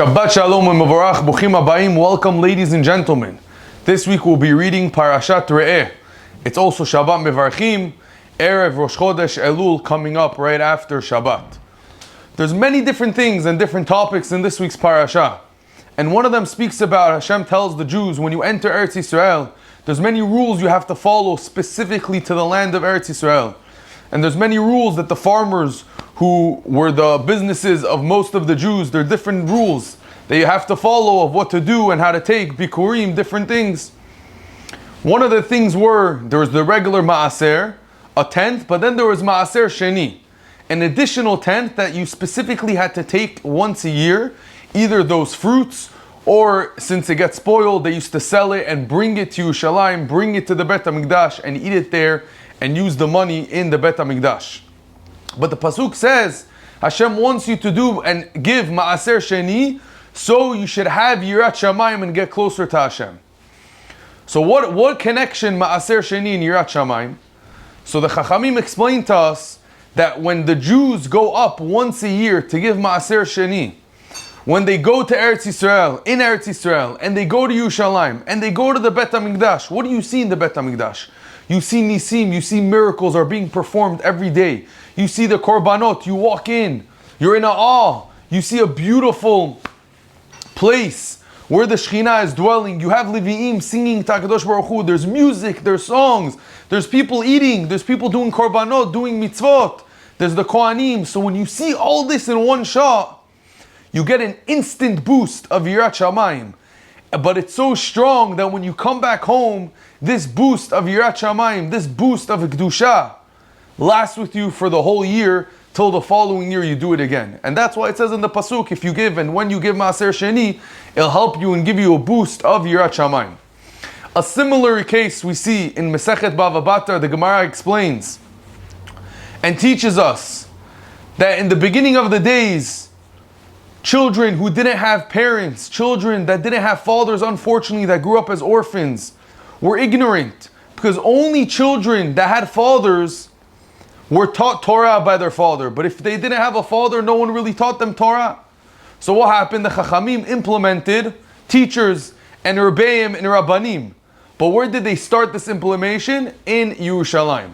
Shabbat Shalom and Mavarach, Buchim Abayim. Welcome, ladies and gentlemen. This week we'll be reading Parashat Re'eh. It's also Shabbat Mevarchim, Erev Rosh Chodesh Elul coming up right after Shabbat. There's many different things and different topics in this week's parasha. And one of them speaks about Hashem tells the Jews, when you enter Eretz Yisrael, there's many rules you have to follow specifically to the land of Eretz Yisrael. And there's many rules that the farmers who were the businesses of most of the Jews, there are different rules that you have to follow of what to do and how to take, bikurim, different things. One of the things there was the regular ma'aser, a tenth, but then there was ma'aser sheni, an additional tenth that you specifically had to take once a year, either those fruits, or since it gets spoiled, they used to sell it and bring it to Yerushalayim, bring it to the Beit Hamikdash and eat it there and use the money in the Beit Hamikdash. But the pasuk says Hashem wants you to do and give ma'aser sheni, so you should have yirat shamayim and get closer to Hashem. So what connection ma'aser sheni and yirat shamayim? So the Chachamim explained to us that when the Jews go up once a year to give ma'aser sheni, when they go to Eretz Yisrael, and they go to Yerushalayim, and they go to the Beit Hamikdash, what do you see in the Beit Hamikdash? You see nisim, you see miracles are being performed every day. You see the korbanot, you walk in, you're in awe. You see a beautiful place where the Shekhinah is dwelling. You have Levi'im singing to HaKadosh Baruch Hu. There's music, there's songs, there's people eating, there's people doing korbanot, doing mitzvot. There's the Kohanim. So when you see all this in one shot, you get an instant boost of Yirat Shamayim. But it's so strong that when you come back home, this boost of Yirat Shamayim, this boost of Kedusha, lasts with you for the whole year till the following year you do it again. And that's why it says in the pasuk, if you give and when you give Maaser Sheni, it'll help you and give you a boost of Yirat Shamayim. A similar case we see in Masechet Bava Batra. The Gemara explains and teaches us that in the beginning of the days, children who didn't have parents, children that didn't have fathers, unfortunately, that grew up as orphans, were ignorant, because only children that had fathers were taught Torah by their father. But if they didn't have a father, no one really taught them Torah. So what happened? The Chachamim implemented teachers and Rebbeim and Rabbanim. But where did they start this implementation? In Yerushalayim.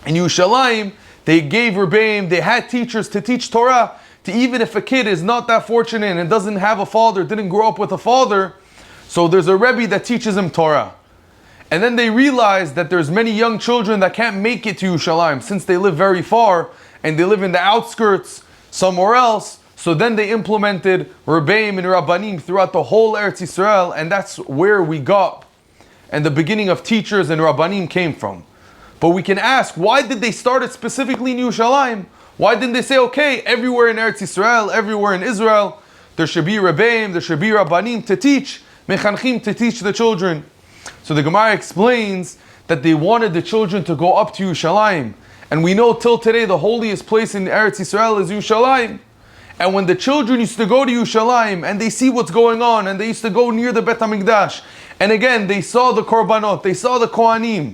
In Yerushalayim, they gave Rebbeim, they had teachers to teach Torah, to even if a kid is not that fortunate and doesn't have a father, didn't grow up with a father, so there's a Rebbe that teaches him Torah. And then they realized that there's many young children that can't make it to Yerushalayim since they live very far and they live in the outskirts somewhere else. So then they implemented Rebbeim and Rabbanim throughout the whole Eretz Yisrael, and that's where we got and the beginning of teachers and Rabbanim came from. But we can ask, why did they start it specifically in Yerushalayim? Why didn't they say, okay, everywhere in Eretz Yisrael, everywhere in Israel, there should be Rebbeim, there should be Rabbanim to teach, Mechanchim to teach the children? So the Gemara explains that they wanted the children to go up to Yerushalayim. And we know till today the holiest place in Eretz Yisrael is Yerushalayim. And when the children used to go to Yerushalayim and they see what's going on, and they used to go near the Beit Hamikdash, and again they saw the korbanot, they saw the kohanim,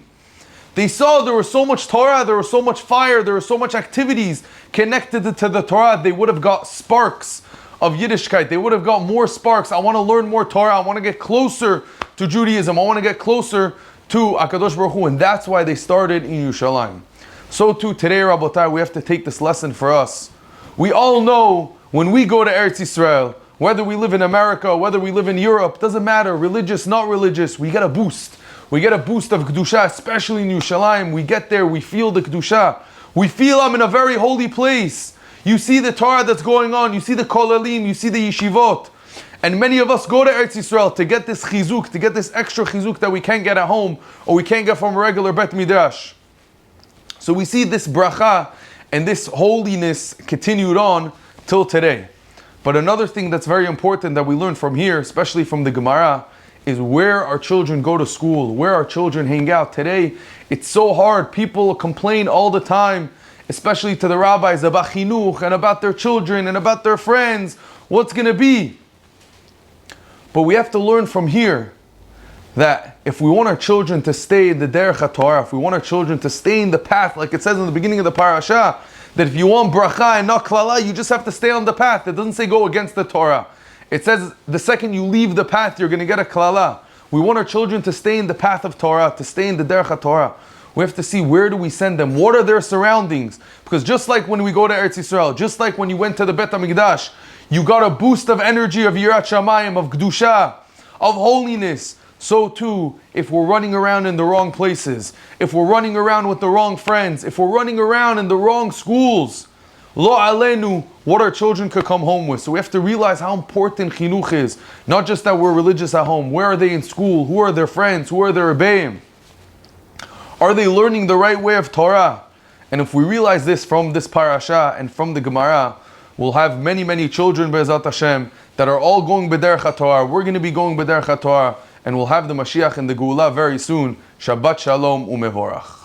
they saw there was so much Torah, there was so much fire, there were so much activities connected to the Torah, they would have got sparks of Yiddishkeit. They would have got more sparks. I want to learn more Torah. I want to get closer to Judaism. I want to get closer to HaKadosh Baruch Hu. And that's why they started in Yerushalayim. So too today, Rabotai, we have to take this lesson for us. We all know when we go to Eretz Yisrael, whether we live in America, whether we live in Europe, doesn't matter, religious, not religious, we get a boost. We get a boost of Kedusha, especially in Yerushalayim. We get there, we feel the Kedusha. We feel I'm in a very holy place. You see the Torah that's going on, you see the kollalim, you see the yeshivot. And many of us go to Eretz Yisrael to get this chizuk, to get this extra chizuk that we can't get at home, or we can't get from a regular Beit Midrash. So we see this bracha and this holiness continued on till today. But another thing that's very important that we learn from here, especially from the Gemara, is where our children go to school, where our children hang out. Today, it's so hard. People complain all the time, especially to the rabbis, about chinuch and about their children and about their friends. What's going to be? But we have to learn from here that if we want our children to stay in the derech HaTorah, if we want our children to stay in the path, like it says in the beginning of the parasha, that if you want bracha and not klala, you just have to stay on the path. It doesn't say go against the Torah. It says the second you leave the path, you're going to get a klala. We want our children to stay in the path of Torah, to stay in the derech HaTorah. We have to see, where do we send them? What are their surroundings? Because just like when we go to Eretz Yisrael, just like when you went to the Beit Hamikdash, you got a boost of energy, of Yirat Shamayim, of Kedusha, of holiness. So too, if we're running around in the wrong places, if we're running around with the wrong friends, if we're running around in the wrong schools, lo alenu, what our children could come home with. So we have to realize how important chinuch is. Not just that we're religious at home. Where are they in school? Who are their friends? Who are their rebbeim? Are they learning the right way of Torah? And if we realize this from this parasha and from the Gemara, we'll have many, many children, Be'ezat Hashem, that are all going b'derech HaTorah. We're going to be going b'derech HaTorah, and we'll have the Mashiach and the Geula very soon. Shabbat Shalom u'mevorach.